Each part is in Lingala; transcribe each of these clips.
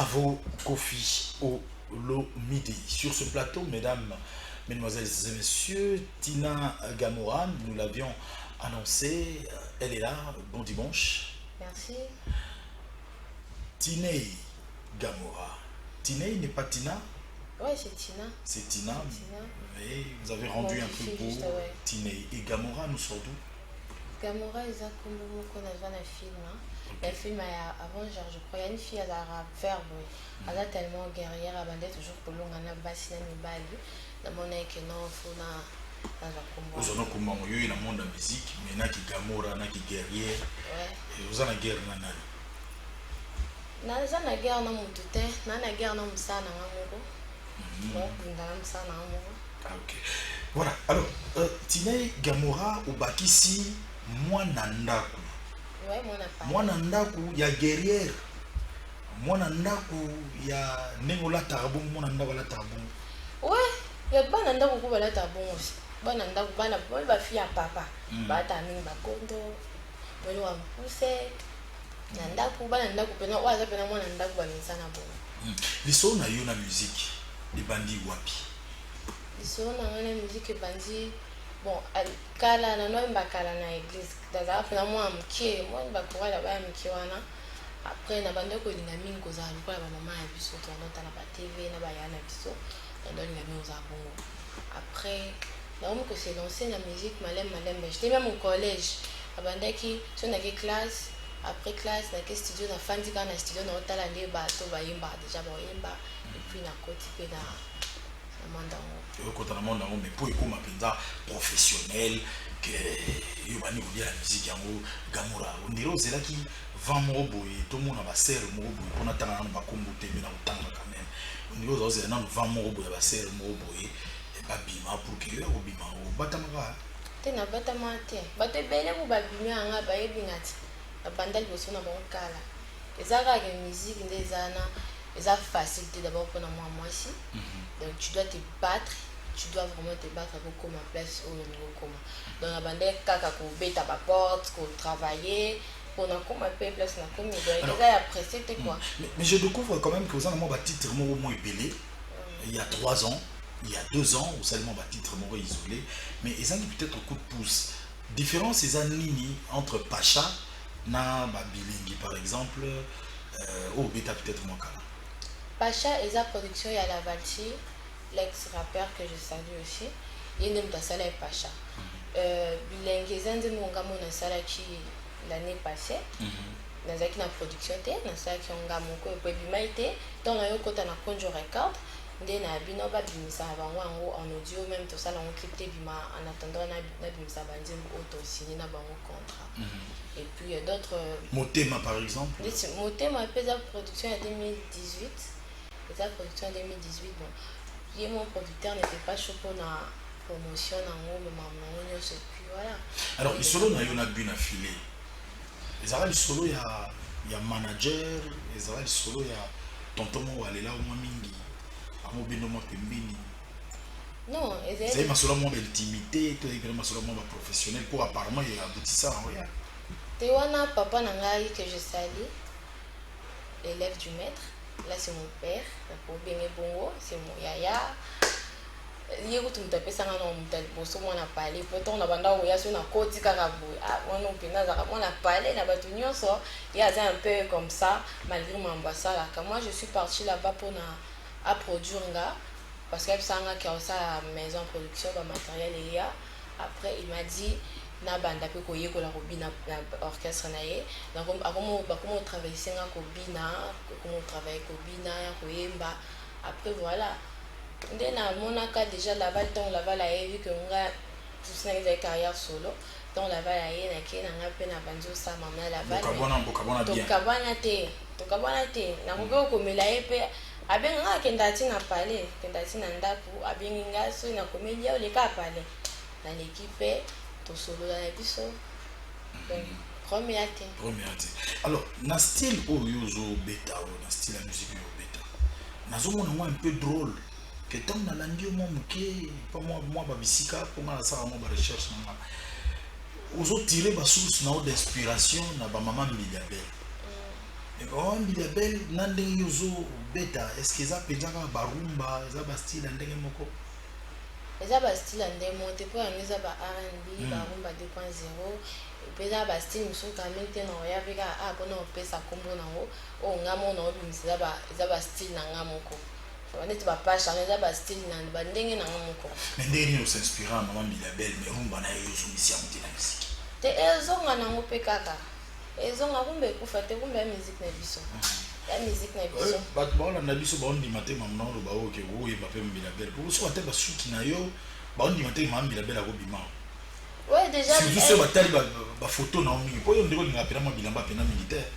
Bravo Kofi Olomide. Sur ce plateau, mesdames, mesdemoiselles et messieurs, Tina Gamora, nous l'avions annoncé, elle est là. Bon dimanche. Merci. Tinei Gamora. Tinei n'est pas Tina? Ouais, c'est Tina. C'est Tina. Tina. Mais vous avez rendu un peu beau Tinei. Et Gamora nous sort d'où? Gamora, ils ont comme on a vu un film. Le film, avant, genre, je crois, il y a une fille, elle a un verbe. Elle est tellement guerrière, elle est toujours pour l'on, elle a bassiné une balle. Dans mon aïe, non, il faut na. Vous avez comment il y a le monde de la musique, mais il y a qui Gamora, il y a qui guerrière. Et vous avez la guerre dans la naza na guerre na mutu te na guerre na musana na moko donc ndala musana na moko. Ah, ok. Voilà, alors Tinei Gamora obakisi mwana ndaku. Ouais, mwana ndaku ya guerrière, mwana ndaku ya nengola tarabu, mwana ndaku la tarabu. Ouais, ya bana ndaku ko bala tarabu aussi. Bana ndaku bana ba fi ya papa ba ta mingi ba kondo bali wa mpuse na ndaku bana ndaku pena waza pena mwana ndaku ba misana bo. Liso na yo na musique ebandi wapi? Liso na ngana musique ebandi bon kala na no mbakala na église daza pena mwa mkie mwa mbakwa la ba mkie wana. Après na bande ko linga mingi ko za lokola ba mama ya biso to nota na ba TV na ba yana biso na linga mingi za bongo. Après donc que c'est lancé la musique malem j'étais même au collège abandaki so na ke classe. Après classe, dans le studio, dans le studio, dans le bateau, déjà et puis dans le côté de la monde, mais pour écouter ma professionnel, que vous avez la musique, Gamora, on dirait que c'est là qui vend mon boy, tout le monde a serre mon boy, on a tant de combo, mais on quand même. On dirait que c'est là qui vend mon boy, a serre mon boy, et pas bima pour que vous bima ou batamara. Tu n'as pas tamaté, bateau belle ou babima, on a baillé binati. La bande de son bon kala. Les arabes de musique des années, les a facilité d'abord pour moi aussi. Donc tu dois te battre, tu dois vraiment te battre pour comme ma place au niveau commun. Donc la bande kaka ko beta ba porte, ko travailler pour na comme un peu place na comme ils a apprécié quoi. Mais je découvre quand même que vous avez un titre au moins épelé. Il y a 3 ans, il y a 2 ans, vous savez un titre isolé, mais ils ont peut-être un coup de pouce. Différence ces années entre Pacha na Babilingi par exemple, au bêta peut-être moins calme. Pacha et sa production, il y a la Valti, l'ex-rappeur que je salue aussi. Il y a une salle et Pacha. Bilingue, ils ont dit mon salle qui l'année passée. Dans la production, dans la salle qui ont gagné mon coup, et puis maïté, dans le côté na Conjo Record. Ndena bino ba bimisa bango en audio même tout ça on clip bima en attendant na bimisa banzi auto signé na bango contrat. Et puis il y a d'autres Motema par exemple. Motema pesa production en 2018. Pesa production en 2018 bon. Lui mon producteur n'était pas chaud pour la promotion en haut mais maman et puis voilà. Alors il solo na yo na bina filé. Les arabes solo il y a manager, les arabes solo il y a tonton mo aller là au moins mingi. Non, c'est ma seule intimité, ma seule professionnel pour apparemment il aboutit ça en rien. Tewana papa nangai que je salue, l'élève du maître. Là c'est mon père, pour Bengé Bongo, c'est mon yaya. Hier tu me tapais ça dans mon tel bosso moi na parlé pourtant on a banda où il y a sur na côte karabu ah moi non pina za on a parlé na batunyo so il y a un peu comme ça malgré mon ambassade là quand moi je suis partie là-bas pour à produire parce qu'elle s'en qui a sa maison production de matériel et après il m'a dit na banda pe ko yeko la robina orchestre naie donc comment travailler singa ko bina comment travailler ko bina ya ko yemba après voilà ndena monaka déjà là-bas donc là-bas là vu que nga tout ça des carrière solo donc là-bas là yena ke na pe na banzo sa mama là-bas to kabana te na ko ko mela epe abenga kendati na pale kendati na ndaku abenga so na comédia ole ka pale na l'équipe to solo la biso donc première thé alors na style oyozo beta na style la musique yo beta nazo mona un peu drôle que tant na landio mo muke pas moi ba bisika pour nga ça mo ba recherche na ozo tirer ba source na d'inspiration na ba maman Miliabel Bilabel nandenge yozo beta est-ce que ça pejaka barumba ça ba style ndenge moko eza ba style ndemo te po yango eza ba R&B barumba 2.0 pe eza ba style mosusu quand même te na oya veka mpona opesa kombo nango oyo nga moko na obimisa eza ba style na nga moko neti bapashe yango eza ba style na bandenge na nga moko mais ndenge nini osinspira mama Bilabel mais rumba na ye ozongisi yango te na misiki te ezonga nango mpe kaka ezonga kumbe ekufa te kumbe ya musique na biso ya musique na biso bato baolanda biso baondima te mamna oloba oke oyeba mpe Bilabel po soki ate basuki na yo baondima te mama Bilabel akobima ouais déjà surtout soki batali bafoto na yo mingi po yo ndenge olingaka pena mwa bilamba pena militaire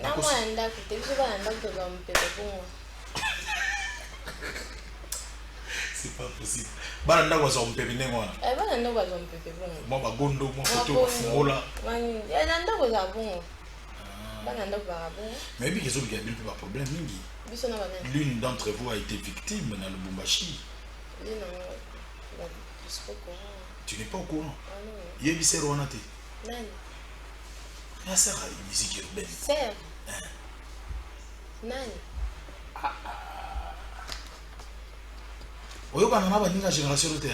na mwana ndako te biso bana ndako tozwa mopepe bongo c'est pas possible bana ndako bazwa mopepe ndenge wana bana ndako bazwa mopepe bongo mwa bagondo mwa foto bafungola na ndako eza bongo bana ndako baka bongo mais ebi kezobika bino mpe baproblème mingi biso na banani l'une d'entre vous a été victime dans le Lubumbashi tu n'es pas au courant yebisa ero wana te nani ya sert à musique urbaine sert nani oyokana na baninga génération oyo te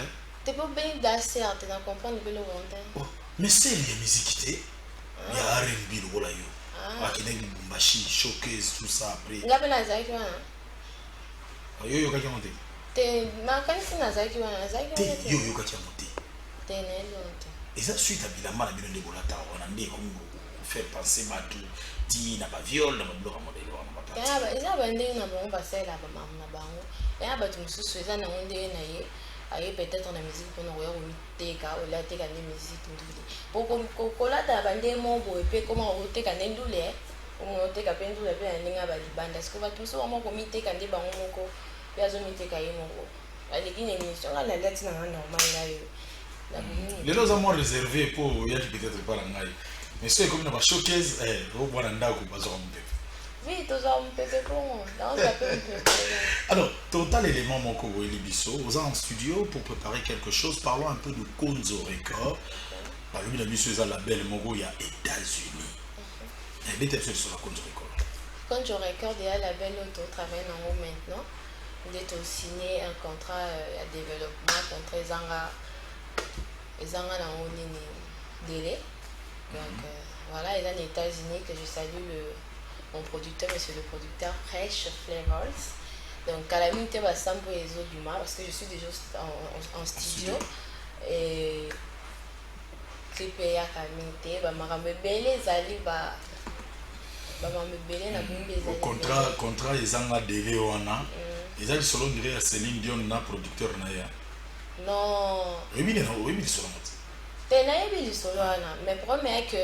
te po beni da sert te na comprendre mpe loko te mais sel ya musique te ya R&B lokola yo akendaki Lubumbashi showcase tout ça après nga mpe nazalaki wana yo oyokaki yango te te nakanisi nazalaki wana nazalaki wana te yo oyokaki yango te te nayebi wana te eza suite ya bilamba na bino nde bolata wana nde ekomi faire penser bato ti na baviole na babiloko ya modele wana batati eza bandenge na bango basalela bamamu na bango eya bato mosusu eza nango ndenge na ye aye peut-être na musique mpona koya komiteka olia ateka nde musique ndule kolata na bandenge moko boye mpe koma oteka nde ndule oteka mpe ndule mpe na ndenge ya balibanda siko bato mosusu bamo komiteka nde bango moko mpe azomiteka ye moko aleki na émission nga nalati na nga normal ngayo lelo oza mwa réservé mpo oyaki peut-être mpa na ngai mais so ekomi na bashowcase obwana ndako bazwaka mopepe oui tozwa mopepe bongo naozape mopepe alors total élément moko boyeli biso oza en studio pour préparer quelque chose parlons un peu de Konzo Record balobi na biso eza label moko ya États-Unis bete biso liso la Konzo Record Konzo Record eya label oyo totravaille nango maintenant nde tosigné un contrat ya développement contrat ezanga nango nini délai donc voilà ils sont aux États-Unis que je salue mon producteur monsieur le producteur Fresh Flavors donc à la minute basambo ezo bima parce que je suis déjà en studio et clip ya kamite ba makambo ebele ezali ba makambo ebele na bombe ezali contrat ezanga délai wana ezali solo ndire ya Céline Dion na producteur na ya non oyebi lisolo moti te nayebi lisolo wana mais problème est que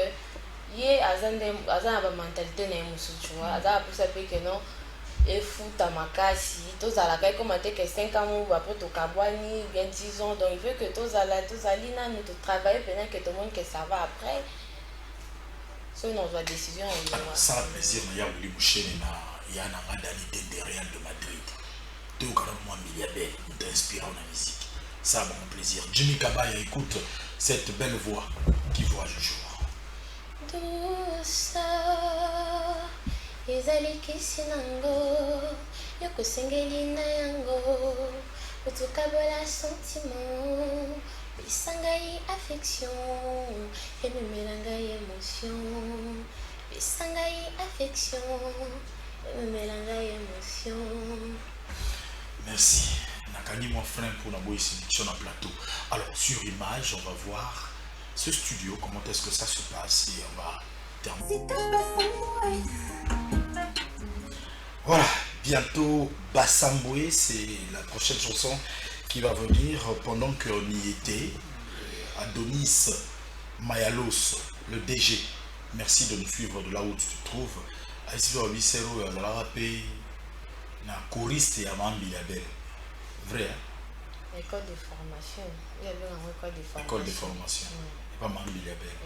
ye aza na bamentalité na ye mosusu tu vois aza apusa mpe ke non efuta makasi tozalaka ekoma te ke 5 ans mobu apres tokabwani bien 10 ans donc il veut que tozali nanu totravaille pendant que tout le monde que ça va après so nozwa décision ça plaisir na ya wili mushene na ya na nga Dani Dende Real de Madrid toyokana mwa Bilabel t'inspirant na musique ça bon plaisir Jimmy Kabaya écoute cette belle voix qui voit le jour douce ezali kisi nango yokosengeli na yango otokabola sentiment pesa ngai affection ememela ngai émotion pesa ngai affection ememela ngai émotion. Merci. Nakani mon frère pour la bonne sélection en plateau. Alors sur image on va voir ce studio, comment est-ce que ça se passe et on va terminer. Voilà, bientôt Bassamboué, c'est la prochaine chanson qui va venir pendant qu'on y était. Adonis Mayalos, le DG, merci de nous suivre de là où tu te trouves. Ici, on va rappeler na choriste et avant Bilabel. Vrai, hein? École de formation. Il y avait une école de formation. École de formation. Et pas Mambi Bilabel.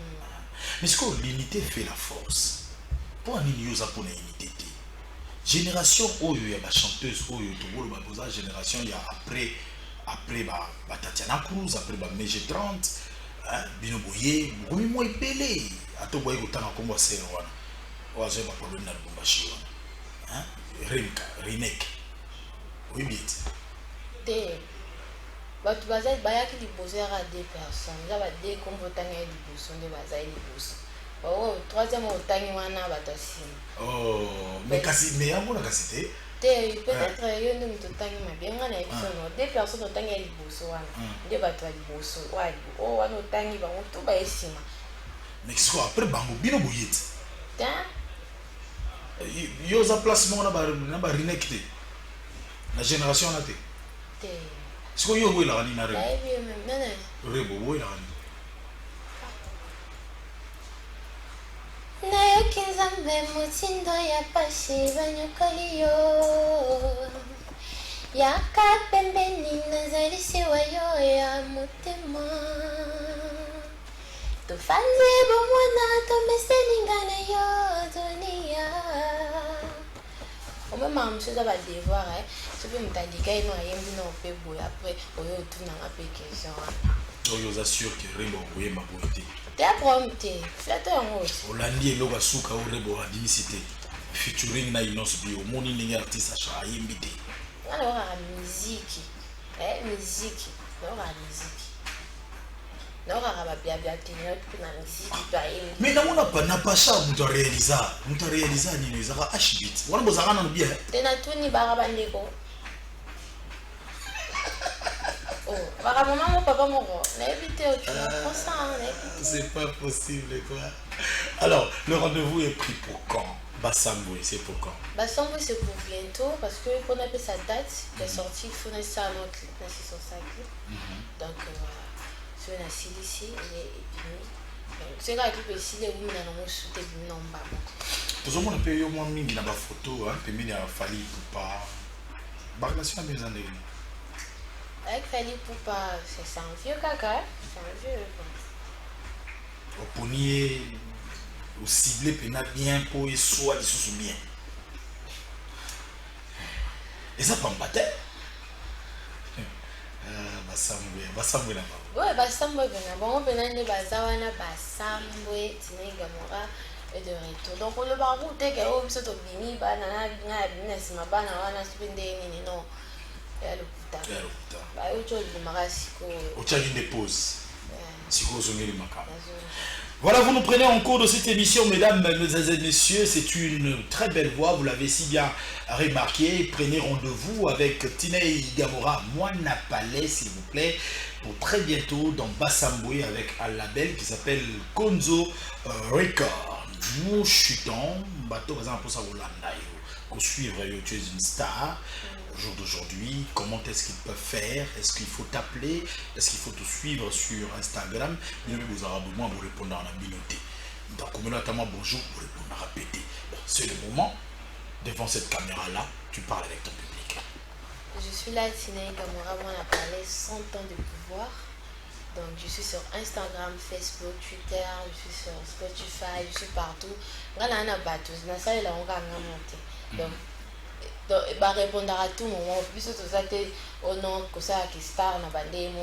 Mais est-ce que l'unité fait la force? Pour un ignosa pour l'unité. Génération Oyo, il y a des chanteuses Oyo, il y a une génération, il y a après Tatiana Cruz, après Mege 30, Bino Boye, Boye Moi Pelé, Ato Boye Gotana Kombo Serwana. oazoye baproblème na lubumbashi wana rimka rinek oyebi ete te bato bayaki liboso yaka 2 personnes eza ba 2 kombo otangi ya liboso nde bazali liboso troisième otangi wana bato asima mais yango kasi te te peut-être yo nde moto otangi mabe nga na biso no 2 personnes otangi ya liboso wana nde bato ya liboso wana otangi bango to bayesima mais siko après bango bino boye te yo oza place moko na barinek te na génération wana te siko yo boyelaka nini na rebo boyelaka nini nayoki nzambe motindo ya pasi banyokoli yo yaka pembeni nazalisiwa yo ya motema tofandi bomwana tomeselinga na yo dunia omemaka mosu eza badevoir soki moto alikai no ayembi na ope boye après oyo otunanga mpe question wana oyo oza sûr ke rebo okoyemba boye te te problème te flato yango olandi eloko asuka o rebo adimisi te featuring na inos bi omoni ndenge artiste acha ayembi te wana okaka miziki miziki naokaka miziki naokaka babiabia te na miziki to ayembi mais namona na pasha moto arealiza nini ezaka hbit wana bozalaka nano bien te natuni baka bandeko baka mama mo papa moko nayebi te c'est pas possible quoi. Alors le rendez-vous est pris pour quand? Bassambwe, c'est pour quand? Bassambwe, c'est pour bientôt parce que pour appeler sa date qui est sortie, il faut ça à notre clip, sur sa clip. Donc voilà, c'est un asile ici, et puis c'est là que ici les women ont shooté du nom bas. Tout le monde a payé au moins mingi na ba photo, hein, puis mine a fallu pour pas. Ba relation à mes années. Avec Fali Poupa, c'est un vieux caca, c'est un vieux. Au ponier, au ciblé, pena bien pour y soit les sous bien. Et ça pas me battre. Bassambwe là bas. Ouais, Bassambwe là bas. On peut aller Bazawana, Bassambwe, Tine Gamora et de retour. Donc on le barou, t'es que oh, c'est au bini, banana, business, ma banana, on a spendé ni non. Et le putain. Bah, autre chose de marasiko. Autre chose de pause. Siko zongeli makam. Voilà, vous nous prenez en cours de cette émission, mesdames, mesdemoiselles et messieurs. C'est une très belle voix, vous l'avez si bien remarqué. Prenez rendez-vous avec Tinei Gamora, Moana Palais, s'il vous plaît, pour très bientôt dans Bassambwe avec un label qui s'appelle Konzo Record. Nous chutons, bateau, par exemple, pour ça, vous l'avez suivre, tu es une star. Au jour d'aujourd'hui, comment est-ce qu'ils peuvent faire? Est-ce qu'il faut t'appeler? Est-ce qu'il faut te suivre sur Instagram? Vous aurez besoin de répondre à la communauté. Donc, comme notamment bonjour, vous répondre à répéter. Bon, c'est le moment. Devant cette caméra-là, tu parles avec ton public. Je suis là, Tinei Gamora, moi on a parlé 100 ans de pouvoir. Donc, je suis sur Instagram, Facebook, Twitter, je suis sur Spotify, je suis partout. Donc, bah répondre à tout moment plus tout ça au nom que ça qui star na bandemo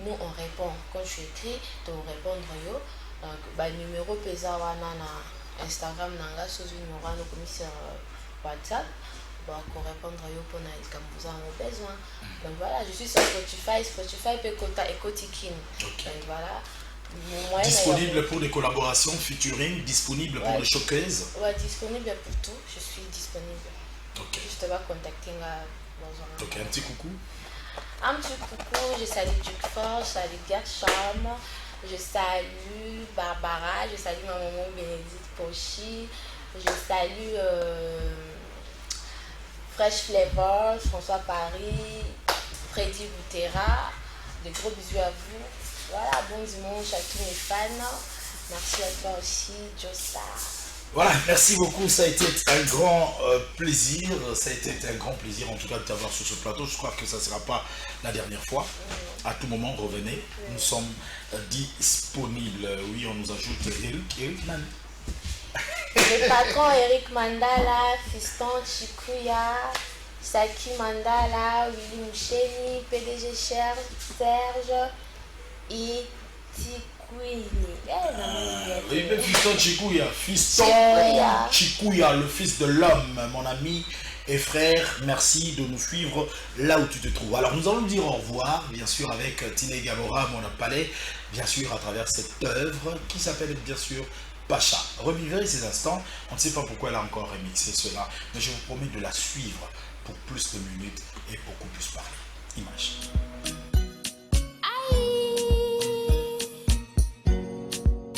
nous on répond quand je écris tu répondre yo donc bah numéro pesa wana na Instagram nanga sur numéro no comme sur WhatsApp bah qu'on répondre yo pour na comme vous avez besoin donc voilà je suis sur Spotify peut kota ekotikin donc voilà disponible pour des collaborations featuring disponible pour des showcases ouais disponible pour tout je suis disponible. Okay. Je te vais contacter dans un... Ok, un petit coucou. Un petit coucou, je salue Duc Fort, je salue Gersham, je salue Barbara, je salue ma maman Bénédicte Pochi, je salue Fresh Flavor, François Paris, Freddy Boutera. De gros bisous à vous. Voilà, bon dimanche à tous mes fans. Merci à toi aussi, Josta. Voilà, merci beaucoup, ça a été un grand plaisir, ça a été un grand plaisir en tout cas de t'avoir sur ce plateau, je crois que ça ne sera pas la dernière fois, à tout moment revenez, nous sommes disponibles, oui on nous ajoute Eric Nani. Le patron Eric Mandala, Fiston Chikuya, Saki Mandala, Willy Moucheni, PDG Serge, Itiku. Oui, mais Fiston Chikuya, Fiston Chikuya, le fils de l'homme, mon ami et frère, merci de nous suivre là où tu te trouves. Alors nous allons dire au revoir, bien sûr, avec Tiné Gamora, mon palais, bien sûr, à travers cette œuvre qui s'appelle bien sûr Pacha. Revivez ces instants, on ne sait pas pourquoi elle a encore remixé cela, mais je vous promets de la suivre pour plus de minutes et beaucoup plus.